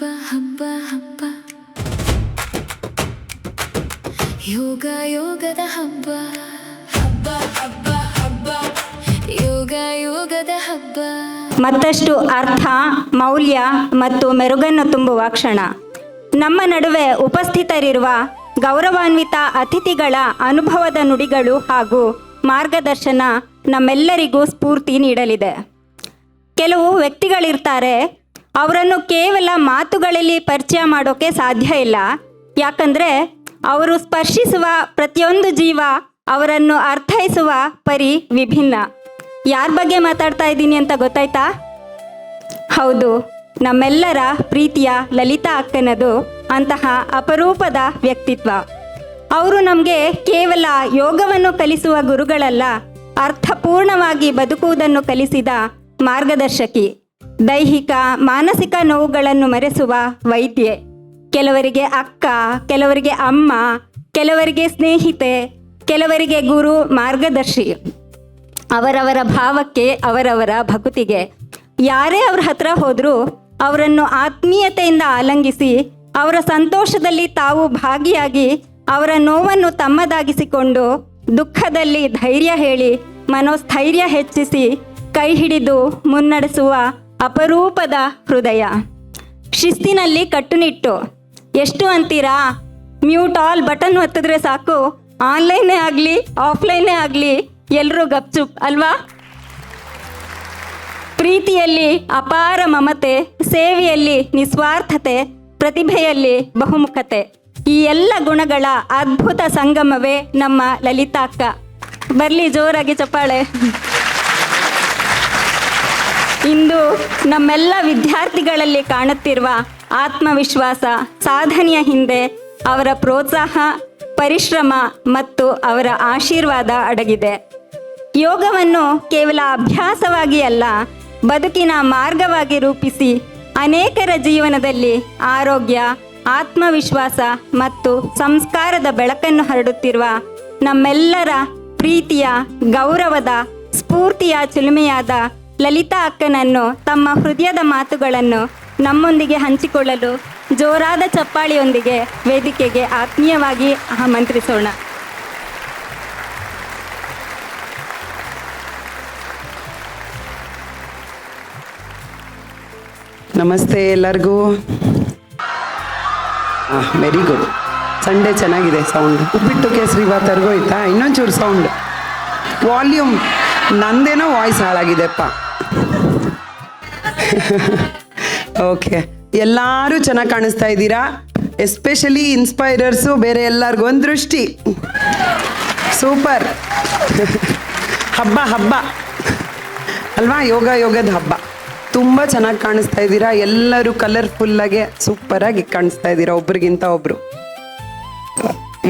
ಹಬ್ಬ ಹಬ್ಬ ಯೋಗ ಯೋಗದ ಹಬ್ಬ ಹಬ್ಬ ಹಬ್ಬ ಹಬ್ಬ ಯೋಗ ಯೋಗದ ಹಬ್ಬ. ಮತ್ತಷ್ಟು ಅರ್ಥ, ಮೌಲ್ಯ ಮತ್ತು ಮೆರುಗನ್ನು ತುಂಬುವ ಕ್ಷಣ. ನಮ್ಮ ನಡುವೆ ಉಪಸ್ಥಿತರಿರುವ ಗೌರವಾನ್ವಿತ ಅತಿಥಿಗಳ ಅನುಭವದ ನುಡಿಗಳು ಹಾಗೂ ಮಾರ್ಗದರ್ಶನ ನಮ್ಮೆಲ್ಲರಿಗೂ ಸ್ಫೂರ್ತಿ ನೀಡಲಿದೆ. ಕೆಲವು ವ್ಯಕ್ತಿಗಳಿರ್ತಾರೆ, ಅವರನ್ನು ಕೇವಲ ಮಾತುಗಳಲ್ಲಿ ಪರಿಚಯ ಮಾಡೋಕ್ಕೆ ಸಾಧ್ಯ ಇಲ್ಲ. ಯಾಕಂದರೆ ಅವರು ಸ್ಪರ್ಶಿಸುವ ಪ್ರತಿಯೊಂದು ಜೀವ ಅವರನ್ನು ಅರ್ಥೈಸುವ ಪರಿ ವಿಭಿನ್ನ. ಯಾರ ಬಗ್ಗೆ ಮಾತಾಡ್ತಾ ಇದ್ದೀನಿ ಅಂತ ಗೊತ್ತಾಯ್ತಾ? ಹೌದು, ನಮ್ಮೆಲ್ಲರ ಪ್ರೀತಿಯ ಲಲಿತಾ ಅಕ್ಕನದು ಅಂತಹ ಅಪರೂಪದ ವ್ಯಕ್ತಿತ್ವ. ಅವರು ನಮಗೆ ಕೇವಲ ಯೋಗವನ್ನು ಕಲಿಸುವ ಗುರುಗಳಲ್ಲ, ಅರ್ಥಪೂರ್ಣವಾಗಿ ಬದುಕುವುದನ್ನು ಕಲಿಸಿದ ಮಾರ್ಗದರ್ಶಕಿ. ದೈಹಿಕ ಮಾನಸಿಕ ನೋವುಗಳನ್ನು ಮರೆಸುವ ವೈದ್ಯೆ. ಕೆಲವರಿಗೆ ಅಕ್ಕ, ಕೆಲವರಿಗೆ ಅಮ್ಮ, ಕೆಲವರಿಗೆ ಸ್ನೇಹಿತೆ, ಕೆಲವರಿಗೆ ಗುರು, ಮಾರ್ಗದರ್ಶಿ. ಅವರವರ ಭಾವಕ್ಕೆ, ಅವರವರ ಭಕುತಿಗೆ ಯಾರೇ ಅವ್ರ ಹತ್ರ ಹೋದರೂ ಅವರನ್ನು ಆತ್ಮೀಯತೆಯಿಂದ ಆಲಂಗಿಸಿ ಅವರ ಸಂತೋಷದಲ್ಲಿ ತಾವು ಭಾಗಿಯಾಗಿ ಅವರ ನೋವನ್ನು ತಮ್ಮದಾಗಿಸಿಕೊಂಡು ದುಃಖದಲ್ಲಿ ಧೈರ್ಯ ಹೇಳಿ ಮನೋಸ್ಥೈರ್ಯ ಹೆಚ್ಚಿಸಿ ಕೈ ಹಿಡಿದು ಮುನ್ನಡೆಸುವ ಅಪರೂಪದ ಹೃದಯ. ಶಿಸ್ತಿನಲ್ಲಿ ಕಟ್ಟುನಿಟ್ಟು. ಎಷ್ಟು ಅಂತೀರಾ? ಮ್ಯೂಟ್ ಆಲ್ ಬಟನ್ ಒತ್ತಿದ್ರೆ ಸಾಕು, ಆನ್ಲೈನೇ ಆಗಲಿ ಆಫ್ಲೈನೇ ಆಗಲಿ ಎಲ್ಲರೂ ಗಪ್ಚುಪ್ ಅಲ್ವಾ? ಪ್ರೀತಿಯಲ್ಲಿ ಅಪಾರ ಮಮತೆ, ಸೇವೆಯಲ್ಲಿ ನಿಸ್ವಾರ್ಥತೆ, ಪ್ರತಿಭೆಯಲ್ಲಿ ಬಹುಮುಖತೆ, ಈ ಎಲ್ಲ ಗುಣಗಳ ಅದ್ಭುತ ಸಂಗಮವೇ ನಮ್ಮ ಲಲಿತಾ ಅಕ್ಕ. ಬರಲಿ ಜೋರಾಗಿ ಚಪ್ಪಾಳೆ. ಇಂದು ನಮ್ಮೆಲ್ಲ ವಿದ್ಯಾರ್ಥಿಗಳಲ್ಲಿ ಕಾಣುತ್ತಿರುವ ಆತ್ಮವಿಶ್ವಾಸ, ಸಾಧನೆಯ ಹಿಂದೆ ಅವರ ಪ್ರೋತ್ಸಾಹ, ಪರಿಶ್ರಮ ಮತ್ತು ಅವರ ಆಶೀರ್ವಾದ ಅಡಗಿದೆ. ಯೋಗವನ್ನು ಕೇವಲ ಅಭ್ಯಾಸವಾಗಿ ಅಲ್ಲ, ಬದುಕಿನ ಮಾರ್ಗವಾಗಿ ರೂಪಿಸಿ ಅನೇಕರ ಜೀವನದಲ್ಲಿ ಆರೋಗ್ಯ, ಆತ್ಮವಿಶ್ವಾಸ ಮತ್ತು ಸಂಸ್ಕಾರದ ಬೆಳಕನ್ನು ಹರಡುತ್ತಿರುವ ನಮ್ಮೆಲ್ಲರ ಪ್ರೀತಿಯ, ಗೌರವದ, ಸ್ಫೂರ್ತಿಯ ಚಿಲುಮೆಯಾದ ಲಲಿತಾ ಅಕ್ಕನನ್ನು ತಮ್ಮ ಹೃದಯದ ಮಾತುಗಳನ್ನು ನಮ್ಮೊಂದಿಗೆ ಹಂಚಿಕೊಳ್ಳಲು ಜೋರಾದ ಚಪ್ಪಾಳಿಯೊಂದಿಗೆ ವೇದಿಕೆಗೆ ಆತ್ಮೀಯವಾಗಿ ಆಮಂತ್ರಿಸೋಣ. ನಮಸ್ತೆ ಎಲ್ಲರಿಗೂ. Very good. ಸಂಡೇ ಚೆನ್ನಾಗಿದೆ ಸೌಂಡ್. ಉಪ್ಪಿಟ್ಟು ಕೇಸರಿ ಬಾತ್ ತರ್ಗೋಯ್ತಾ? ಇನ್ನೊಂಚೂರು ಸೌಂಡ್, ವಾಲ್ಯೂಮ್. ನಂದೇನೋ ವಾಯ್ಸ್ ಹಾಳಾಗಿದೆಪ್ಪ. ಓಕೆ, ಎಲ್ಲರೂ ಚೆನ್ನಾಗಿ ಕಾಣಿಸ್ತಾ ಇದ್ದೀರಾ. ಎಸ್ಪೆಷಲಿ ಇನ್ಸ್ಪೈರರ್ಸು, ಬೇರೆ ಎಲ್ಲರಿಗೂ ಒಂದು ದೃಷ್ಟಿ. ಸೂಪರ್. ಹಬ್ಬ ಹಬ್ಬ ಅಲ್ವಾ? ಯೋಗದ ಹಬ್ಬ. ತುಂಬ ಚೆನ್ನಾಗಿ ಕಾಣಿಸ್ತಾ ಇದ್ದೀರಾ ಎಲ್ಲರೂ. ಕಲರ್ಫುಲ್ಲಾಗೆ ಸೂಪರಾಗಿ ಕಾಣಿಸ್ತಾ ಇದ್ದೀರಾ, ಒಬ್ರಿಗಿಂತ ಒಬ್ರು.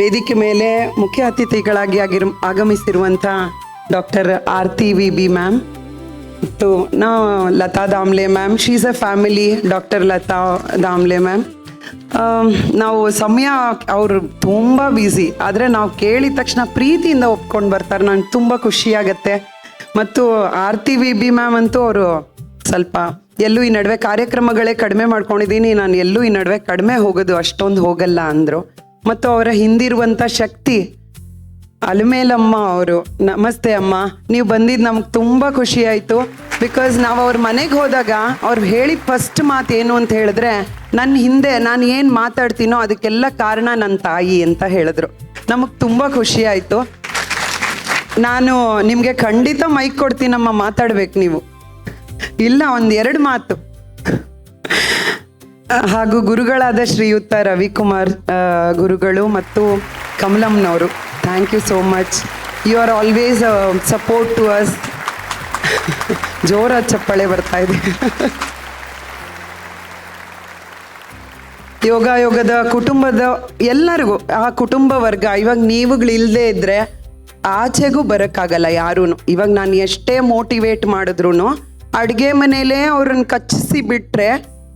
ವೇದಿಕೆ ಮೇಲೆ ಮುಖ್ಯ ಅತಿಥಿಗಳಾಗಿ ಆಗಮಿಸಿರುವಂಥ doctor Aarti V B ma'am ಮತ್ತು Latha Damle ma'am. She is a family, doctor Latha Damle ma'am. ನಾವು ಸಮಯ, ಅವರು ತುಂಬ ಬ್ಯುಸಿ, ಆದರೆ ನಾವು ಕೇಳಿದ ತಕ್ಷಣ ಪ್ರೀತಿಯಿಂದ ಒಪ್ಕೊಂಡು ಬರ್ತಾರೆ. ನಂಗೆ ತುಂಬ ಖುಷಿಯಾಗತ್ತೆ. ಮತ್ತು ಆರ್ತಿ ವಿ ಬಿ ಮ್ಯಾಮ್ ಅಂತೂ ಅವರು ಸ್ವಲ್ಪ ಎಲ್ಲೂ ಈ ನಡುವೆ ಕಾರ್ಯಕ್ರಮಗಳೇ ಕಡಿಮೆ ಮಾಡ್ಕೊಂಡಿದ್ದೀನಿ, ನಾನು ಎಲ್ಲೂ ಈ ನಡುವೆ ಕಡಿಮೆ ಹೋಗೋದು ಅಷ್ಟೊಂದು ಹೋಗಲ್ಲ ಅಂದರು. ಮತ್ತು ಅವರ ಹಿಂದಿರುವಂಥ ಶಕ್ತಿ ಅಲಮೇಲಮ್ಮ ಅವರು. ನಮಸ್ತೆ ಅಮ್ಮ, ನೀವು ಬಂದಿದ್ದು ನಮ್ಗೆ ತುಂಬ ಖುಷಿ ಆಯಿತು. ಬಿಕಾಸ್ ನಾವು ಅವ್ರ ಮನೆಗೆ ಹೋದಾಗ ಅವ್ರು ಹೇಳಿದ ಫಸ್ಟ್ ಮಾತು ಏನು ಅಂತ ಹೇಳಿದ್ರೆ, ನನ್ನ ಹಿಂದೆ ನಾನು ಏನು ಮಾತಾಡ್ತೀನೋ ಅದಕ್ಕೆಲ್ಲ ಕಾರಣ ನನ್ನ ತಾಯಿ ಅಂತ ಹೇಳಿದ್ರು. ನಮಗೆ ತುಂಬ ಖುಷಿ ಆಯಿತು. ನಾನು ನಿಮಗೆ ಖಂಡಿತ ಮೈಕ್ ಕೊಡ್ತೀನಮ್ಮ, ಮಾತಾಡ್ಬೇಕು ನೀವು. ಇಲ್ಲ, ಒಂದೆರಡು ಮಾತು. ಹಾಗೂ ಗುರುಗಳಾದ ಶ್ರೀಯುತ ರವಿಕುಮಾರ್ ಗುರುಗಳು ಮತ್ತು ಕಮಲಮ್ನವರು, thank you so much. You are always support to us. ಜೋರಾದ ಚಪ್ಪಾಳೆ ಬರ್ತಾ ಇದೆ. ಯೋಗದ ಕುಟುಂಬದ ಎಲ್ಲರಿಗೂ, ಆ ಕುಟುಂಬ ವರ್ಗ, ಇವಾಗ ನೀವುಗಳಿಲ್ಲದೆ ಇದ್ದರೆ ಆಚೆಗೂ ಬರೋಕ್ಕಾಗಲ್ಲ ಯಾರೂ. ಇವಾಗ ನಾನು ಎಷ್ಟೇ ಮೋಟಿವೇಟ್ ಮಾಡಿದ್ರು ಅಡುಗೆ ಮನೆಯಲ್ಲೇ ಅವ್ರನ್ನ ಕಚ್ಚಿಸಿ ಬಿಟ್ಟರೆ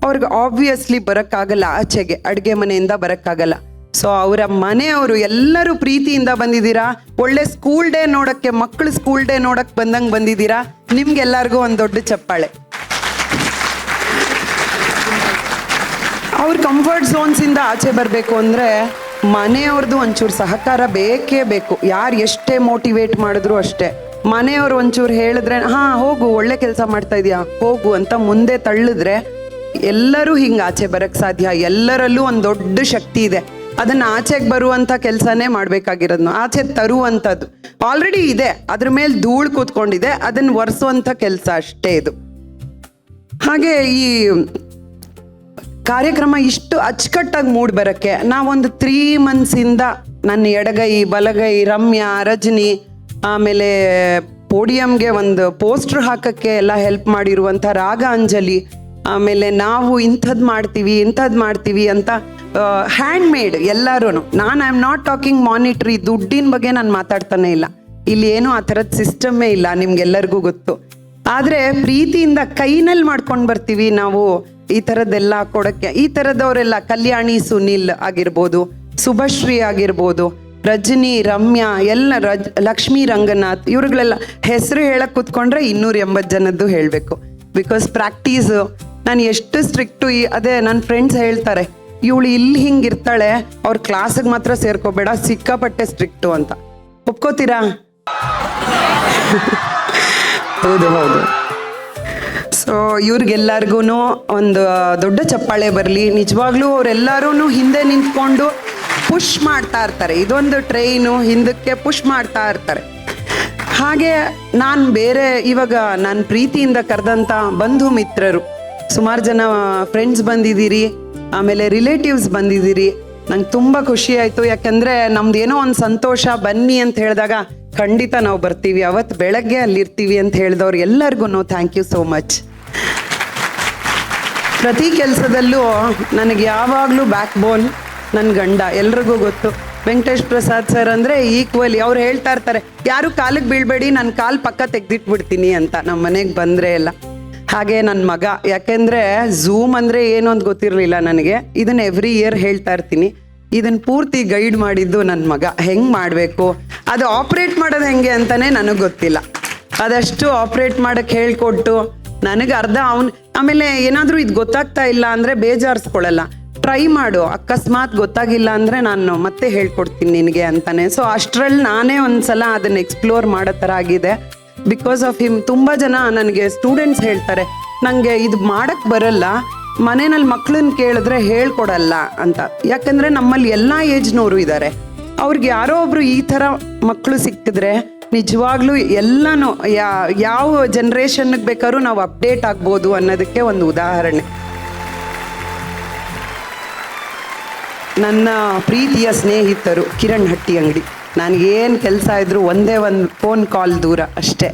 ಅವ್ರಿಗೆ ಆಬ್ವಿಯಸ್ಲಿ ಬರೋಕ್ಕಾಗಲ್ಲ, ಆಚೆಗೆ ಅಡುಗೆ ಮನೆಯಿಂದ ಬರೋಕ್ಕಾಗಲ್ಲ. ಸೊ ಅವರ ಮನೆಯವರು ಎಲ್ಲರೂ ಪ್ರೀತಿಯಿಂದ ಬಂದಿದ್ದೀರಾ. ಒಳ್ಳೆ ಸ್ಕೂಲ್ ಡೇ ನೋಡೋಕ್ಕೆ, ಮಕ್ಕಳು ಸ್ಕೂಲ್ ಡೇ ನೋಡೋಕ್ಕೆ ಬಂದಂಗೆ ಬಂದಿದ್ದೀರಾ. ನಿಮ್ಗೆಲ್ಲರಿಗೂ ಒಂದು ದೊಡ್ಡ ಚಪ್ಪಾಳೆ. ಇವ್ರ ಕಂಫರ್ಟ್ ಝೋನ್ಸಿಂದ ಆಚೆ ಬರಬೇಕು ಅಂದರೆ ಮನೆಯವ್ರದ್ದು ಒಂಚೂರು ಸಹಕಾರ ಬೇಕೇ ಬೇಕು. ಯಾರು ಎಷ್ಟೇ ಮೋಟಿವೇಟ್ ಮಾಡಿದ್ರು ಅಷ್ಟೇ. ಮನೆಯವ್ರು ಒಂಚೂರು ಹೇಳಿದ್ರೆ ಹಾಂ ಹೋಗು, ಒಳ್ಳೆ ಕೆಲಸ ಮಾಡ್ತಾ ಇದೀಯಾ ಹೋಗು ಅಂತ ಮುಂದೆ ತಳ್ಳಿದ್ರೆ ಎಲ್ಲರೂ ಹಿಂಗೆ ಆಚೆ ಬರೋಕ್ಕೆ ಸಾಧ್ಯ. ಎಲ್ಲರಲ್ಲೂ ಒಂದು ದೊಡ್ಡ ಶಕ್ತಿ ಇದೆ. ಅದನ್ನು ಆಚೆಗೆ ಬರುವಂಥ ಕೆಲಸನೇ ಮಾಡಬೇಕಾಗಿರೋದು, ಆಚೆ ತರುವಂಥದ್ದು ಆಲ್ರೆಡಿ ಇದೆ, ಅದ್ರ ಮೇಲೆ ಧೂಳು ಕೂತ್ಕೊಂಡಿದೆ, ಅದನ್ನು ಒರೆಸುವಂಥ ಕೆಲಸ ಅಷ್ಟೇ ಇದು. ಹಾಗೆ ಈ ಕಾರ್ಯಕ್ರಮ ಇಷ್ಟು ಅಚ್ಚುಕಟ್ಟಾಗಿ ಮೂಡಿ ಬರೋಕ್ಕೆ ನಾವೊಂದು 3 months ನನ್ನ ಎಡಗೈ ಬಲಗೈ ರಮ್ಯಾ, ರಜನಿ, ಆಮೇಲೆ ಪೋಡಿಯಂಗೆ ಒಂದು ಪೋಸ್ಟರ್ ಹಾಕೋಕ್ಕೆ ಎಲ್ಲ ಹೆಲ್ಪ್ ಮಾಡಿರುವಂಥ ರಾಗ ಅಂಜಲಿ, ಆಮೇಲೆ ನಾವು ಇಂಥದ್ದು ಮಾಡ್ತೀವಿ ಅಂತ ಹ್ಯಾಂಡ್ ಮೇಡ್ ಎಲ್ಲರೂ. ನಾನು I am not talking monetary, ದುಡ್ಡಿನ ಬಗ್ಗೆ ನಾನು ಮಾತಾಡ್ತಾನೆ ಇಲ್ಲ. ಇಲ್ಲಿ ಏನೂ ಆ ಥರದ ಸಿಸ್ಟಮ್ಮೇ ಇಲ್ಲ, ನಿಮ್ಗೆಲ್ಲರಿಗೂ ಗೊತ್ತು. ಆದರೆ ಪ್ರೀತಿಯಿಂದ ಕೈನಲ್ಲಿ ಮಾಡ್ಕೊಂಡು ಬರ್ತೀವಿ ನಾವು ಈ ಥರದ್ದೆಲ್ಲ ಕೊಡೋಕ್ಕೆ. ಈ ಥರದವರೆಲ್ಲ ಕಲ್ಯಾಣಿ ಸುನಿಲ್ ಆಗಿರ್ಬೋದು, ಶುಭಶ್ರೀ ಆಗಿರ್ಬೋದು, ರಜನಿ, ರಮ್ಯಾ, ಎಲ್ಲ ಲಕ್ಷ್ಮೀ ರಂಗನಾಥ್, ಇವ್ರುಗಳೆಲ್ಲ ಹೆಸರು ಹೇಳಕ್ಕೆ ಕೂತ್ಕೊಂಡ್ರೆ 280 ಜನದ್ದು ಹೇಳಬೇಕು. ಬಿಕಾಸ್ ಪ್ರಾಕ್ಟೀಸು ನಾನು ಎಷ್ಟು ಸ್ಟ್ರಿಕ್ಟು. ಅದೇ ನನ್ನ ಫ್ರೆಂಡ್ಸ್ ಹೇಳ್ತಾರೆ, ಇವಳು ಇಲ್ಲಿ ಹಿಂಗಿರ್ತಾಳೆ, ಅವ್ರ ಕ್ಲಾಸಿಗೆ ಮಾತ್ರ ಸೇರ್ಕೋಬೇಡ, ಸಿಕ್ಕಾಪಟ್ಟೆ ಸ್ಟ್ರಿಕ್ಟು ಅಂತ. ಒಪ್ಕೋತೀರಾ? ಹೌದು. ಸೊ ಇವ್ರಿಗೆಲ್ಲರಿಗೂ ಒಂದು ದೊಡ್ಡ ಚಪ್ಪಾಳೆ ಬರಲಿ. ನಿಜವಾಗ್ಲೂ ಅವರೆಲ್ಲರೂ ಹಿಂದೆ ನಿಂತ್ಕೊಂಡು ಪುಷ್ ಮಾಡ್ತಾ ಇರ್ತಾರೆ. ಇದೊಂದು ಟ್ರೈನು ಹಿಂದಕ್ಕೆ ಪುಷ್ ಮಾಡ್ತಾ ಇರ್ತಾರೆ. ಹಾಗೆ ನಾನು ಇವಾಗ ನಾನು ಪ್ರೀತಿಯಿಂದ ಕರೆದಂಥ ಬಂಧು ಮಿತ್ರರು ಸುಮಾರು ಜನ ಫ್ರೆಂಡ್ಸ್ ಬಂದಿದ್ದೀರಿ, ಆಮೇಲೆ ರಿಲೇಟಿವ್ಸ್ ಬಂದಿದ್ದೀರಿ. ನಂಗೆ ತುಂಬ ಖುಷಿ ಆಯಿತು. ಯಾಕಂದರೆ ನಮ್ದು ಏನೋ ಒಂದು ಸಂತೋಷ ಬನ್ನಿ ಅಂತ ಹೇಳಿದಾಗ ಖಂಡಿತ ನಾವು ಬರ್ತೀವಿ, ಅವತ್ತು ಬೆಳಗ್ಗೆ ಅಲ್ಲಿರ್ತೀವಿ ಅಂತ ಹೇಳಿದವ್ರು ಎಲ್ಲರಿಗೂ ಥ್ಯಾಂಕ್ ಯು ಸೋ ಮಚ್. ಪ್ರತಿ ಕೆಲಸದಲ್ಲೂ ನನಗೆ ಯಾವಾಗಲೂ ಬ್ಯಾಕ್ ಬೋನ್ ನನ್ನ ಗಂಡ. ಎಲ್ರಿಗೂ ಗೊತ್ತು, ವೆಂಕಟೇಶ್ ಪ್ರಸಾದ್ ಸರ್ ಅಂದರೆ ಈಕ್ವಲಿ. ಅವ್ರು ಹೇಳ್ತಾ ಇರ್ತಾರೆ, ಯಾರು ಕಾಲಿಗೆ ಬೀಳಬೇಡಿ, ನನ್ನ ಕಾಲು ಪಕ್ಕ ತೆಗೆದಿಟ್ಬಿಡ್ತೀನಿ ಅಂತ ನಮ್ಮ ಮನೆಗೆ ಬಂದರೆ ಎಲ್ಲ. ಹಾಗೆ ನನ್ನ ಮಗ, ಯಾಕೆಂದರೆ ಝೂಮ್ ಅಂದರೆ ಏನು ಅಂತ ಗೊತ್ತಿರಲಿಲ್ಲ ನನಗೆ. ಇದನ್ನು ಎವ್ರಿ ಇಯರ್ ಹೇಳ್ತಾ ಇರ್ತೀನಿ. ಇದನ್ನು ಪೂರ್ತಿ ಗೈಡ್ ಮಾಡಿದ್ದು ನನ್ನ ಮಗ. ಹೆಂಗೆ ಮಾಡಬೇಕು, ಅದು ಆಪ್ರೇಟ್ ಮಾಡೋದು ಹೆಂಗೆ ಅಂತಲೇ ನನಗೆ ಗೊತ್ತಿಲ್ಲ. ಅದಷ್ಟು ಆಪ್ರೇಟ್ ಮಾಡೋಕ್ಕೆ ಹೇಳ್ಕೊಟ್ಟು ನನಗೆ ಆಮೇಲೆ ಏನಾದರೂ ಇದು ಗೊತ್ತಾಗ್ತಾ ಇಲ್ಲ ಅಂದರೆ ಬೇಜಾರಿಸ್ಕೊಳ್ಳಲ್ಲ, ಟ್ರೈ ಮಾಡು, ಅಕಸ್ಮಾತ್ ಗೊತ್ತಾಗಿಲ್ಲ ಅಂದರೆ ನಾನು ಮತ್ತೆ ಹೇಳ್ಕೊಡ್ತೀನಿ ನಿನಗೆ ಅಂತಾನೆ. ಸೊ ಅಷ್ಟರಲ್ಲಿ ನಾನೇ ಒಂದು ಸಲ ಅದನ್ನು ಎಕ್ಸ್ಪ್ಲೋರ್ ಮಾಡೋ ಥರ ಆಗಿದೆ. ಬಿಕಾಸ್ ಆಫ್ ಹಿಮ್ ತುಂಬ ಜನ ನನಗೆ ಸ್ಟೂಡೆಂಟ್ಸ್ ಹೇಳ್ತಾರೆ, ನನಗೆ ಇದು ಮಾಡೋಕ್ಕೆ ಬರಲ್ಲ, ಮನೆಯಲ್ಲಿ ಮಕ್ಕಳನ್ನ ಕೇಳಿದ್ರೆ ಹೇಳ್ಕೊಡಲ್ಲ ಅಂತ. ಯಾಕಂದರೆ ನಮ್ಮಲ್ಲಿ ಎಲ್ಲ ಏಜ್ನವರು ಇದ್ದಾರೆ. ಅವ್ರಿಗೆ ಯಾರೋ ಒಬ್ರು ಈ ಥರ ಮಕ್ಕಳು ಸಿಕ್ಕಿದ್ರೆ ನಿಜವಾಗ್ಲೂ ಎಲ್ಲನೂ ಯಾವ ಜನ್ರೇಷನ್ಗೆ ಬೇಕಾದ್ರೂ ನಾವು ಅಪ್ಡೇಟ್ ಆಗ್ಬೋದು ಅನ್ನೋದಕ್ಕೆ ಒಂದು ಉದಾಹರಣೆ. ನನ್ನ ಪ್ರೀತಿಯ ಸ್ನೇಹಿತರು ಕಿರಣ್ ಹಟ್ಟಿ ಅಂಗಡಿ, ನನಗೇನು ಕೆಲಸ ಇದ್ದರೂ ಒಂದೇ ಒಂದು ಫೋನ್ ಕಾಲ್ ದೂರ ಅಷ್ಟೇ.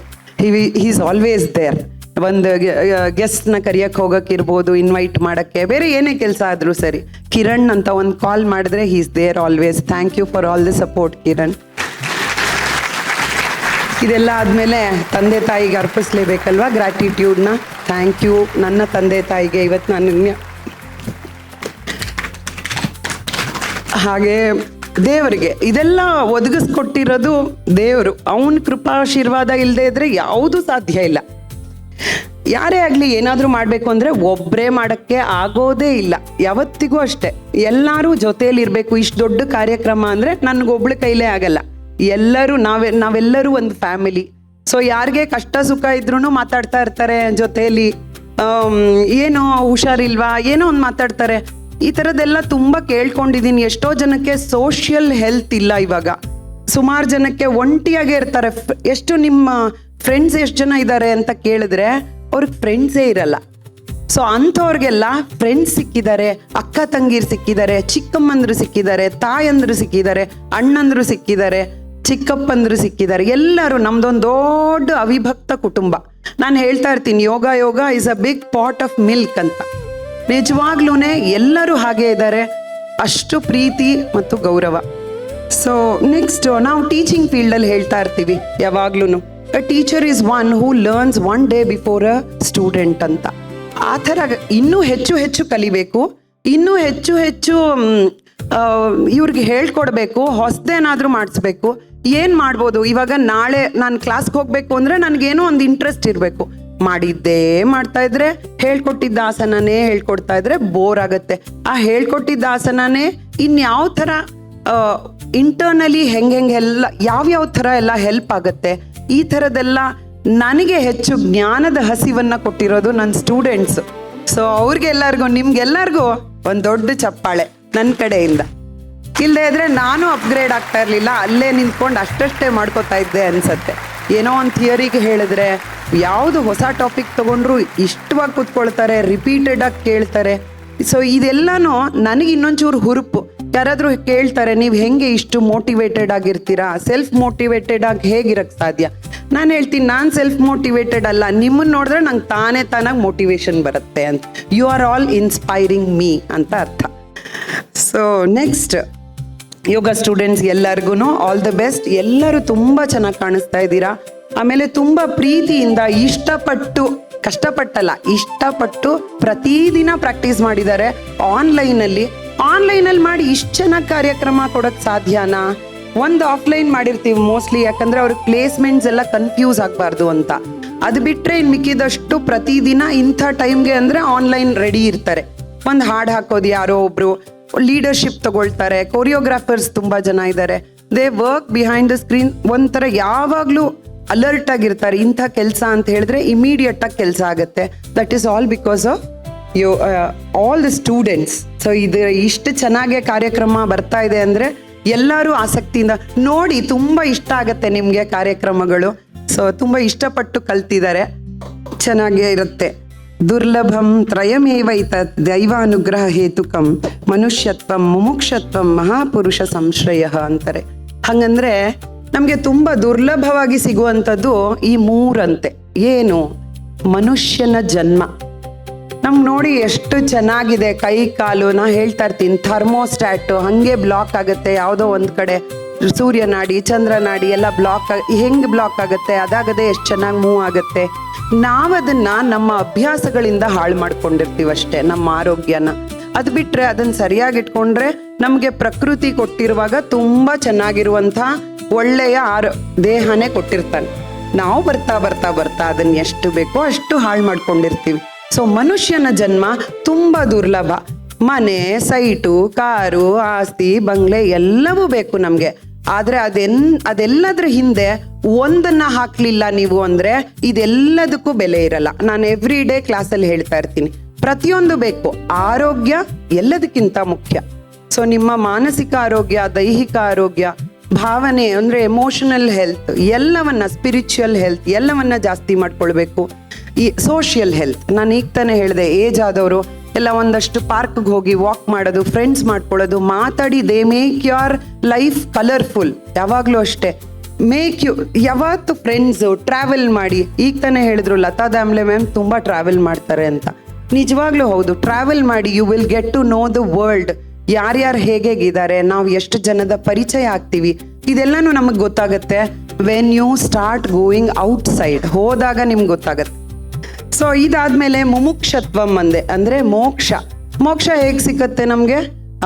Is always there. ಒಂದು ಗೆಸ್ಟ್ನ ಕರಿಯಕ್ಕೆ ಹೋಗೋಕ್ಕಿರ್ಬೋದು, ಇನ್ವೈಟ್ ಮಾಡೋಕ್ಕೆ, ಬೇರೆ ಏನೇ ಕೆಲಸ ಆದರೂ ಸರಿ, ಕಿರಣ್ ಅಂತ ಒಂದು ಕಾಲ್ ಮಾಡಿದ್ರೆ is there always. Thank you for all the support Kiran. ಇದೆಲ್ಲ ಆದಮೇಲೆ ತಂದೆ ತಾಯಿಗೆ ಅರ್ಪಿಸ್ಲೇಬೇಕಲ್ವಾ ಗ್ರ್ಯಾಟಿಟ್ಯೂಡ್ನ. ಥ್ಯಾಂಕ್ ಯು ನನ್ನ ತಂದೆ ತಾಯಿಗೆ. ಇವತ್ತು ನಾನು ಹಾಗೆ ದೇವರಿಗೆ ಇದೆಲ್ಲ ಒದಗಿಸ್ಕೊಟ್ಟಿರೋದು ದೇವರು. ಅವನ ಕೃಪಾಶೀರ್ವಾದ ಇಲ್ಲದೆ ಇದ್ರೆ ಯಾವುದೂ ಸಾಧ್ಯ ಇಲ್ಲ. ಯಾರೇ ಆಗಲಿ ಏನಾದರೂ ಮಾಡಬೇಕು ಅಂದರೆ ಒಬ್ಬರೇ ಮಾಡೋಕ್ಕೆ ಆಗೋದೇ ಇಲ್ಲ, ಯಾವತ್ತಿಗೂ ಅಷ್ಟೇ. ಎಲ್ಲರೂ ಜೊತೆಯಲ್ಲಿರಬೇಕು. ಇಷ್ಟು ದೊಡ್ಡ ಕಾರ್ಯಕ್ರಮ ಅಂದರೆ ನನಗೊಬ್ಳ ಕೈಲೇ ಆಗಲ್ಲ. ಎಲ್ಲರೂ ನಾವೆಲ್ಲರೂ ಒಂದು ಫ್ಯಾಮಿಲಿ. ಸೊ ಯಾರಿಗೆ ಕಷ್ಟ ಸುಖ ಇದ್ರೂ ಮಾತಾಡ್ತಾ ಇರ್ತಾರೆ ಜೊತೆಯಲ್ಲಿ. ಏನೋ ಹುಷಾರಿಲ್ವಾ, ಏನೋ ಒಂದು ಮಾತಾಡ್ತಾರೆ. ಈ ಥರದ್ದೆಲ್ಲ ತುಂಬ ಕೇಳ್ಕೊಂಡಿದ್ದೀನಿ. ಎಷ್ಟೋ ಜನಕ್ಕೆ ಸೋಷಿಯಲ್ ಹೆಲ್ತ್ ಇಲ್ಲ ಇವಾಗ. ಸುಮಾರು ಜನಕ್ಕೆ ಒಂಟಿಯಾಗೇ ಇರ್ತಾರೆ. ಎಷ್ಟು ನಿಮ್ಮ ಫ್ರೆಂಡ್ಸ್ ಎಷ್ಟು ಜನ ಇದ್ದಾರೆ ಅಂತ ಕೇಳಿದ್ರೆ ಅವ್ರಿಗೆ ಫ್ರೆಂಡ್ಸೇ ಇರಲ್ಲ. ಸೊ ಅಂಥವ್ರಿಗೆಲ್ಲ ಫ್ರೆಂಡ್ಸ್ ಸಿಕ್ಕಿದ್ದಾರೆ, ಅಕ್ಕ ತಂಗಿರು ಸಿಕ್ಕಿದ್ದಾರೆ, ಚಿಕ್ಕಮ್ಮಂದ್ರು ಸಿಕ್ಕಿದ್ದಾರೆ, ತಾಯಂದ್ರು ಸಿಕ್ಕಿದ್ದಾರೆ, ಅಣ್ಣಂದ್ರು ಸಿಕ್ಕಿದ್ದಾರೆ, ಚಿಕ್ಕಪ್ಪಂದ್ರು ಸಿಕ್ಕಿದ್ದಾರೆ. ಎಲ್ಲರೂ ನಮ್ದೊಂದು ದೊಡ್ಡ ಅವಿಭಕ್ತ ಕುಟುಂಬ. ನಾನು ಹೇಳ್ತಾ ಇರ್ತೀನಿ, yoga is a big pot of milk ಅಂತ. ನಿಜವಾಗ್ಲೂ ಎಲ್ಲರೂ ಹಾಗೆ ಇದ್ದಾರೆ. ಅಷ್ಟು ಪ್ರೀತಿ ಮತ್ತು ಗೌರವ. ಸೊ ನೆಕ್ಸ್ಟ್ ನಾವು ಟೀಚಿಂಗ್ ಫೀಲ್ಡಲ್ಲಿ ಹೇಳ್ತಾ ಇರ್ತೀವಿ ಯಾವಾಗ್ಲೂ, a teacher is one who learns one day before a student ಅಂತ. ಆ ಥರ ಇನ್ನೂ ಹೆಚ್ಚು ಹೆಚ್ಚು ಕಲಿಬೇಕು, ಇನ್ನೂ ಹೆಚ್ಚು ಹೆಚ್ಚು ಇವ್ರಿಗೆ ಹೇಳ್ಕೊಡ್ಬೇಕು, ಹೊಸದೇನಾದರೂ ಮಾಡಿಸ್ಬೇಕು. ಏನು ಮಾಡ್ಬೋದು, ಇವಾಗ ನಾಳೆ ನಾನು ಕ್ಲಾಸ್ಗೆ ಹೋಗಬೇಕು ಅಂದರೆ ನನಗೇನೋ ಒಂದು ಇಂಟ್ರೆಸ್ಟ್ ಇರಬೇಕು. ಮಾಡಿದ್ದೇ ಮಾಡ್ತಾ ಇದ್ರೆ, ಹೇಳ್ಕೊಟ್ಟಿದ್ದ ಆಸನನೇ ಹೇಳ್ಕೊಡ್ತಾ ಇದ್ರೆ ಬೋರ್ ಆಗತ್ತೆ. ಆ ಹೇಳ್ಕೊಟ್ಟಿದ್ದ ಆಸನನೇ ಇನ್ಯಾವ ಥರ ಇಂಟರ್ನಲಿ ಹೆಂಗೆಲ್ಲ ಯಾವ್ಯಾವ ಥರ ಎಲ್ಲ ಹೆಲ್ಪ್ ಆಗತ್ತೆ, ಈ ಥರದ್ದೆಲ್ಲ ನನಗೆ ಹೆಚ್ಚು ಜ್ಞಾನದ ಹಸಿವನ್ನ ಕೊಟ್ಟಿರೋದು ನನ್ನ ಸ್ಟೂಡೆಂಟ್ಸ್. ಸೊ ಅವ್ರಿಗೆಲ್ಲರಿಗೂ ನಿಮ್ಗೆಲ್ಲರಿಗೂ ಒಂದು ದೊಡ್ಡ ಚಪ್ಪಾಳೆ ನನ್ನ ಕಡೆಯಿಂದ. ಇಲ್ಲದೆ ಇದ್ರೆ ನಾನು ಅಪ್ಗ್ರೇಡ್ ಆಗ್ತಾ ಇರಲಿಲ್ಲ, ಅಲ್ಲೇ ನಿಂತ್ಕೊಂಡು ಅಷ್ಟಷ್ಟೇ ಮಾಡ್ಕೋತಾ ಇದ್ದೆ ಅನ್ಸತ್ತೆ. ಏನೋ ಒಂದು ಥಿಯರಿಗೆ ಹೇಳಿದ್ರೆ ಯಾವುದು ಹೊಸ ಟಾಪಿಕ್ ತಗೊಂಡ್ರು ಇಷ್ಟವಾಗಿ ಕೂತ್ಕೊಳ್ತಾರೆ, ರಿಪೀಟೆಡ್ ಆಗಿ ಕೇಳ್ತಾರೆ. ಸೊ ಇದೆಲ್ಲನೂ ನನಗೆ ಇನ್ನೊಂಚೂರು ಹುರುಪು. ಯಾರಾದರೂ ಕೇಳ್ತಾರೆ ನೀವು ಹೆಂಗೆ ಇಷ್ಟು ಮೋಟಿವೇಟೆಡ್ ಆಗಿರ್ತೀರಾ, ಸೆಲ್ಫ್ ಮೋಟಿವೇಟೆಡ್ ಆಗಿ ಹೇಗಿರಕ್ಕೆ ಸಾಧ್ಯ? ನಾನು ಹೇಳ್ತೀನಿ, ನಾನು ಸೆಲ್ಫ್ ಮೋಟಿವೇಟೆಡ್ ಅಲ್ಲ, ನಿಮ್ಮನ್ನು ನೋಡಿದ್ರೆ ನಂಗೆ ತಾನಾಗಿ ಮೋಟಿವೇಶನ್ ಬರುತ್ತೆ ಅಂತ. You are all inspiring me ಅಂತ ಅರ್ಥ. ಸೊ ನೆಕ್ಸ್ಟ್ ಯೋಗ ಸ್ಟೂಡೆಂಟ್ಸ್ ಎಲ್ಲರಿಗೂ ಆಲ್ ದ ಬೆಸ್ಟ್. ಎಲ್ಲರೂ ತುಂಬ ಚೆನ್ನಾಗಿ ಕಾಣಿಸ್ತಾ ಇದ್ದೀರಾ. ಆಮೇಲೆ ತುಂಬ ಪ್ರೀತಿಯಿಂದ ಇಷ್ಟಪಟ್ಟು ಪ್ರತಿದಿನ ಪ್ರಾಕ್ಟೀಸ್ ಮಾಡಿದ್ದಾರೆ. ಆನ್ಲೈನಲ್ಲಿ ಮಾಡಿ ಇಷ್ಟು ಚೆನ್ನಾಗಿ ಕಾರ್ಯಕ್ರಮ ಕೊಡೋಕ್ಕೆ ಸಾಧ್ಯನಾ? ಒಂದು ಆಫ್ಲೈನ್ ಮಾಡಿರ್ತೀವಿ ಮೋಸ್ಟ್ಲಿ, ಯಾಕಂದ್ರೆ ಅವ್ರ ಪ್ಲೇಸ್ಮೆಂಟ್ಸ್ ಎಲ್ಲ ಕನ್ಫ್ಯೂಸ್ ಆಗಬಾರ್ದು ಅಂತ. ಅದು ಬಿಟ್ಟರೆ ಇನ್ನು ಮಿಕ್ಕಿದಷ್ಟು ಪ್ರತಿದಿನ ಇಂಥ ಟೈಮ್ಗೆ ಅಂದರೆ ಆನ್ಲೈನ್ ರೆಡಿ ಇರ್ತಾರೆ. ಒಂದು ಹಾಡು ಹಾಕೋದು, ಯಾರೋ ಒಬ್ರು ಲೀಡರ್ಶಿಪ್ ತಗೊಳ್ತಾರೆ, ಕೊರಿಯೋಗ್ರಾಫರ್ಸ್ ತುಂಬ ಜನ ಇದ್ದಾರೆ. They work behind the screen. ಒಂಥರ ಯಾವಾಗಲೂ ಅಲರ್ಟ್ ಆಗಿರ್ತಾರೆ. ಇಂಥ ಕೆಲಸ ಅಂತ ಹೇಳಿದ್ರೆ ಇಮಿಡಿಯೇಟ್ ಆಗಿ ಕೆಲಸ ಆಗುತ್ತೆ. That is all because of all the students. So ಇದು ಇಷ್ಟು ಚೆನ್ನಾಗಿ ಕಾರ್ಯಕ್ರಮ ಬರ್ತಾ ಇದೆ ಅಂದರೆ ಎಲ್ಲರೂ ಆಸಕ್ತಿಯಿಂದ ನೋಡಿ, ತುಂಬ ಇಷ್ಟ ಆಗುತ್ತೆ ನಿಮಗೆ ಕಾರ್ಯಕ್ರಮಗಳು. ಸೊ ತುಂಬ ಇಷ್ಟಪಟ್ಟು ಕಲ್ತಿದ್ದಾರೆ, ಚೆನ್ನಾಗೇ ಇರುತ್ತೆ. ದುರ್ಲಭಂ ತ್ರಯಮೇವೈತ ದೈವಾನುಗ್ರಹ ಹೇತುಕಂ ಮನುಷ್ಯತ್ವಂ ಮುಮುಕ್ಷತ್ವಂ ಮಹಾಪುರುಷ ಸಂಶ್ರಯ ಅಂತಾರೆ. ಹಂಗಂದ್ರೆ ನಮಗೆ ತುಂಬ ದುರ್ಲಭವಾಗಿ ಸಿಗುವಂಥದ್ದು ಈ ಮೂರಂತೆ. ಏನು? ಮನುಷ್ಯನ ಜನ್ಮ. ನಮ್ಗೆ ನೋಡಿ ಎಷ್ಟು ಚೆನ್ನಾಗಿದೆ ಕೈ ಕಾಲು. ನಾ ಹೇಳ್ತಾ ಇರ್ತೀನಿ, ಥರ್ಮೋಸ್ಟ್ಯಾಟು ಹಾಗೆ ಬ್ಲಾಕ್ ಆಗುತ್ತೆ. ಯಾವುದೋ ಒಂದು ಕಡೆ ಸೂರ್ಯನಾಡಿ ಚಂದ್ರನಾಡಿ ಎಲ್ಲ ಹೆಂಗೆ ಬ್ಲಾಕ್ ಆಗುತ್ತೆ, ಅದಾಗದೆ ಎಷ್ಟು ಚೆನ್ನಾಗಿ ಮೂವ್ ಆಗುತ್ತೆ. ನಾವದನ್ನ ನಮ್ಮ ಅಭ್ಯಾಸಗಳಿಂದ ಹಾಳು ಮಾಡ್ಕೊಂಡಿರ್ತೀವಷ್ಟೇ ನಮ್ಮ ಆರೋಗ್ಯನ. ಅದು ಬಿಟ್ಟರೆ ಅದನ್ನು ಸರಿಯಾಗಿ ಇಟ್ಕೊಂಡ್ರೆ ನಮಗೆ ಪ್ರಕೃತಿ ಕೊಟ್ಟಿರುವಾಗ ತುಂಬ ಚೆನ್ನಾಗಿರುವಂಥ ಒಳ್ಳೆಯ ದೇಹನೇ ಕೊಟ್ಟಿರ್ತಾನೆ. ನಾವು ಬರ್ತಾ ಬರ್ತಾ ಬರ್ತಾ ಅದನ್ನು ಎಷ್ಟು ಬೇಕೋ ಅಷ್ಟು ಹಾಳು ಮಾಡ್ಕೊಂಡಿರ್ತೀವಿ. ಸೊ ಮನುಷ್ಯನ ಜನ್ಮ ತುಂಬ ದುರ್ಲಭ. ಮನೆ, ಸೈಟು, ಕಾರು, ಆಸ್ತಿ, ಬಂಗ್ಲೆ ಎಲ್ಲವೂ ಬೇಕು ನಮಗೆ. ಆದರೆ ಅದೆಲ್ಲದ್ರ ಹಿಂದೆ ಒಂದನ್ನ ಹಾಕ್ಲಿಲ್ಲ ನೀವು ಅಂದರೆ ಇದೆಲ್ಲದಕ್ಕೂ ಬೆಲೆ ಇರಲ್ಲ. ನಾನು ಎವ್ರಿ ಡೇ ಕ್ಲಾಸಲ್ಲಿ ಹೇಳ್ತಾ ಇರ್ತೀನಿ, ಪ್ರತಿಯೊಂದು ಬೇಕು. ಆರೋಗ್ಯ ಎಲ್ಲದಕ್ಕಿಂತ ಮುಖ್ಯ. ಸೊ ನಿಮ್ಮ ಮಾನಸಿಕ ಆರೋಗ್ಯ, ದೈಹಿಕ ಆರೋಗ್ಯ, ಭಾವನೆ ಅಂದರೆ ಎಮೋಷನಲ್ ಹೆಲ್ತ್, ಎಲ್ಲವನ್ನ ಸ್ಪಿರಿಚುವಲ್ ಹೆಲ್ತ್ ಎಲ್ಲವನ್ನ ಜಾಸ್ತಿ ಮಾಡ್ಕೊಳ್ಬೇಕು. ಈ ಸೋಷಿಯಲ್ ಹೆಲ್ತ್, ನಾನು ಈಗ ತಾನೇ ಹೇಳಿದೆ, ಏಜ್ ಆದವರು ಎಲ್ಲ ಒಂದಷ್ಟು ಪಾರ್ಕ್ಗೆ ಹೋಗಿ ವಾಕ್ ಮಾಡೋದು, ಫ್ರೆಂಡ್ಸ್ ಮಾಡ್ಕೊಳ್ಳೋದು, ಮಾತಾಡಿ they make your life colourful. ಯಾವಾಗಲೂ ಅಷ್ಟೇ, ಯಾವತ್ತು ಫ್ರೆಂಡ್ಸು ಟ್ರಾವೆಲ್ ಮಾಡಿ. ಈಗ ತಾನೇ ಹೇಳಿದ್ರು ಲತಾ ದಾಮ್ಲೆ ಮ್ಯಾಮ್ ತುಂಬ ಟ್ರಾವೆಲ್ ಮಾಡ್ತಾರೆ ಅಂತ. ನಿಜವಾಗ್ಲೂ ಹೌದು, ಟ್ರಾವೆಲ್ ಮಾಡಿ you will get to know the world. ಯಾರ್ಯಾರು ಹೇಗಿದ್ದಾರೆ, ನಾವು ಎಷ್ಟು ಜನದ ಪರಿಚಯ ಆಗ್ತೀವಿ, ಇದೆಲ್ಲನೂ ನಮಗೆ ಗೊತ್ತಾಗುತ್ತೆ. When you start going outside, ಹೋದಾಗ ನಿಮ್ಗೆ ಗೊತ್ತಾಗತ್ತೆ. ಸೊ ಇದಾದ್ಮೇಲೆ ಮುಮುಕ್ಷತ್ವಂ ಅಂದರೆ ಮೋಕ್ಷ ಹೇಗೆ ಸಿಕ್ಕತ್ತೆ ನಮಗೆ?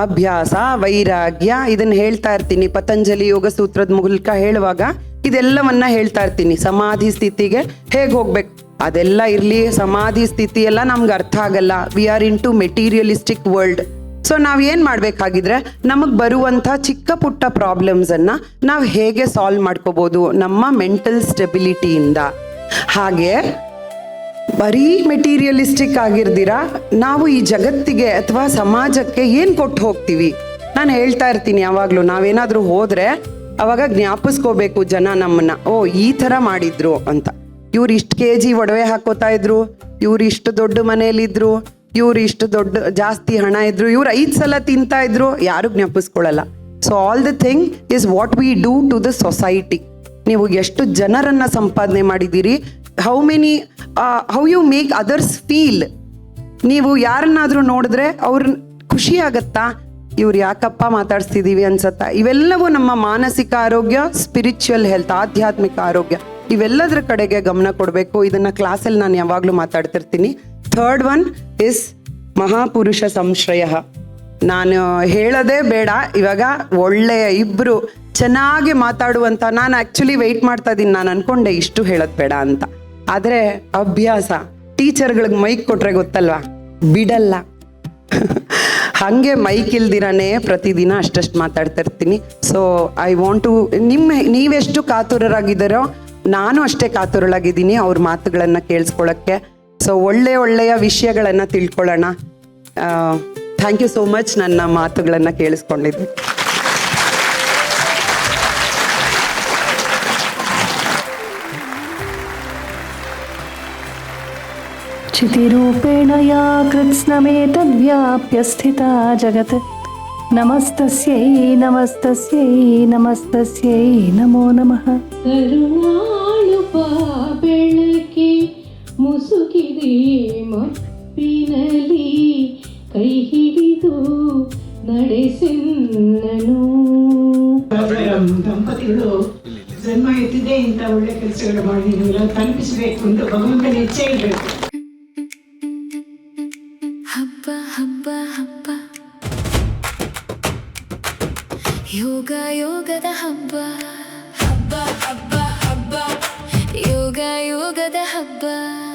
ಅಭ್ಯಾಸ, ವೈರಾಗ್ಯ, ಇದನ್ನ ಹೇಳ್ತಾ ಇರ್ತೀನಿ ಪತಂಜಲಿ ಯೋಗ ಸೂತ್ರದ ಮೂಲಕ ಹೇಳುವಾಗ ಇದೆಲ್ಲವನ್ನ ಹೇಳ್ತಾ ಇರ್ತೀನಿ. ಸಮಾಧಿ ಸ್ಥಿತಿಗೆ ಹೇಗೆ ಹೋಗ್ಬೇಕು ಅದೆಲ್ಲ ಇರ್ಲಿ. ಸಮಾಧಿ ಸ್ಥಿತಿ ಎಲ್ಲ ನಮ್ಗೆ ಅರ್ಥ ಆಗಲ್ಲ. We are into materialistic world. So ನಾವ್ ಏನ್ ಮಾಡ್ಬೇಕಾಗಿದ್ರೆ ನಮಗ್ ಬರುವಂತ ಚಿಕ್ಕ ಪುಟ್ಟ ಪ್ರಾಬ್ಲಮ್ಸ್ ಅನ್ನ ನಾವು ಹೇಗೆ ಸಾಲ್ವ್ ಮಾಡ್ಕೋಬಹುದು ನಮ್ಮ ಮೆಂಟಲ್ ಸ್ಟೆಬಿಲಿಟಿಯಿಂದ. ಹಾಗೆ ಬರೀ ಮೆಟೀರಿಯಲಿಸ್ಟಿಕ್ ಆಗಿರ್ದಿರಾ ನಾವು ಈ ಜಗತ್ತಿಗೆ ಅಥವಾ ಸಮಾಜಕ್ಕೆ ಏನ್ ಕೊಟ್ಟು ಹೋಗ್ತೀವಿ. ನಾನು ಹೇಳ್ತಾ ಇರ್ತೀನಿ ಯಾವಾಗ್ಲೂ, ನಾವೇನಾದ್ರೂ ಹೋದ್ರೆ ಅವಾಗ ಜ್ಞಾಪಿಸ್ಕೋಬೇಕು ಜನ ನಮ್ಮನ್ನ, ಓ ಈ ತರ ಮಾಡಿದ್ರು ಅಂತ. ಇವ್ರು ಇಷ್ಟು kg ಒಡವೆ ಹಾಕೋತಾ ಇದ್ರು, ಇವ್ರು ಇಷ್ಟು ದೊಡ್ಡ ಮನೆಯಲ್ಲಿದ್ರು, ಇವ್ರು ಇಷ್ಟು ದೊಡ್ಡ ಜಾಸ್ತಿ ಹಣ ಇದ್ರು, ಇವ್ರು 5 ಸಲ ತಿಂತಾ ಇದ್ರು, ಯಾರು ಜ್ಞಾಪಿಸ್ಕೊಳ್ಳಲ್ಲ. So all the thing is what we do to the society. ನೀವು ಎಷ್ಟು ಜನರನ್ನ ಸಂಪಾದನೆ ಮಾಡಿದ್ದೀರಿ, how you make others feel. ನೀವು ಯಾರನ್ನಾದ್ರೂ ನೋಡಿದ್ರೆ ಅವ್ರ ಖುಷಿ ಆಗತ್ತಾ, ಇವ್ರು ಯಾಕಪ್ಪ ಮಾತಾಡ್ಸ್ತಿದೀವಿ ಅನ್ಸತ್ತಾ. ಇವೆಲ್ಲವೂ ನಮ್ಮ ಮಾನಸಿಕ ಆರೋಗ್ಯ, ಸ್ಪಿರಿಚುವಲ್ ಹೆಲ್ತ್, ಆಧ್ಯಾತ್ಮಿಕ ಆರೋಗ್ಯ, ಇವೆಲ್ಲದರ ಕಡೆಗೆ ಗಮನ ಕೊಡಬೇಕು. ಇದನ್ನ ಕ್ಲಾಸಲ್ಲಿ ನಾನು ಯಾವಾಗಲೂ ಮಾತಾಡ್ತಿರ್ತೀನಿ. ಥರ್ಡ್ ಒನ್ ಇಸ್ ಮಹಾಪುರುಷ ಸಂಶ್ರಯ. ನಾನು ಹೇಳೋದೇ ಬೇಡ, ಇವಾಗ ಒಳ್ಳೆಯ ಇಬ್ರು ಚೆನ್ನಾಗಿ ಮಾತಾಡುವಂತ, ನಾನು ಆಕ್ಚುಲಿ ವೆಯ್ಟ್ ಮಾಡ್ತಾ ಇದ್ದೀನಿ, ನಾನು ಅನ್ಕೊಂಡೆ ಇಷ್ಟು ಹೇಳೋದು ಬೇಡ ಅಂತ. ಆದರೆ ಅಭ್ಯಾಸ, ಟೀಚರ್ಗಳಿಗೆ ಮೈಕ್ ಕೊಟ್ರೆ ಗೊತ್ತಲ್ವಾ, ಬಿಡಲ್ಲ. ಹಾಗೆ ಮೈಕ್ ಇಲ್ದಿರನೇ ಪ್ರತಿದಿನ ಅಷ್ಟಷ್ಟು ಮಾತಾಡ್ತಾ ಇರ್ತೀನಿ. ಸೊ ಐ ವಾಂಟ್ ಟು, ನೀವೆಷ್ಟು ಕಾತುರರಾಗಿದ್ದಾರೋ ನಾನು ಅಷ್ಟೇ ಕಾತುರಳಾಗಿದ್ದೀನಿ ಅವ್ರ ಮಾತುಗಳನ್ನು ಕೇಳಿಸ್ಕೊಳ್ಳೋಕ್ಕೆ. ಸೊ ಒಳ್ಳೆಯ ವಿಷಯಗಳನ್ನು ತಿಳ್ಕೊಳ್ಳೋಣ. ಥ್ಯಾಂಕ್ ಯು ಸೋ ಮಚ್ ನನ್ನ ಮಾತುಗಳನ್ನು ಕೇಳಿಸ್ಕೊಂಡಿದ್ದು. ಚಿತಿರೂಪೇಣ ಯಾ ಕೃತ್ಸ್ನಮೇತದ್ವ್ಯಾಪ್ಯ ಸ್ಥಿತಾ ಜಗತ್ ನಮಸ್ತಸ್ಯೈ ನಮಸ್ತಸ್ಯೈ ನಮಸ್ತಸ್ಯೈ ನಮೋ ನಮಃ. ಕರುಣಾಳುಪ ಬೆಳಕಿ ಮುಸುಕಿದೆ ಮಪ್ಪಿನಲಿ ಕೈ ಹಿಡಿದು ನಡೆಸೆನ್ನನು. ದಂಪತಿಗಳು ಜನ್ಮ ಎತ್ತಿದೆ ಇಂಥ ಒಳ್ಳೆ ಕೆಲಸಗಳು ಮಾಡಿ ತಲುಪಿಸಬೇಕು ಅಂತ ಭಗವಂತನ ಇಚ್ಛೆ ಇರಬೇಕು. ಹಬ್ಬ ಹಬ್ಬ ಹಬ್ಬ ಯೋಗದ ಹಬ್ಬ. ಹಬ್ಬ ಹಬ್ಬ ಹಬ್ಬ ಯೋಗದ ಹಬ್ಬ.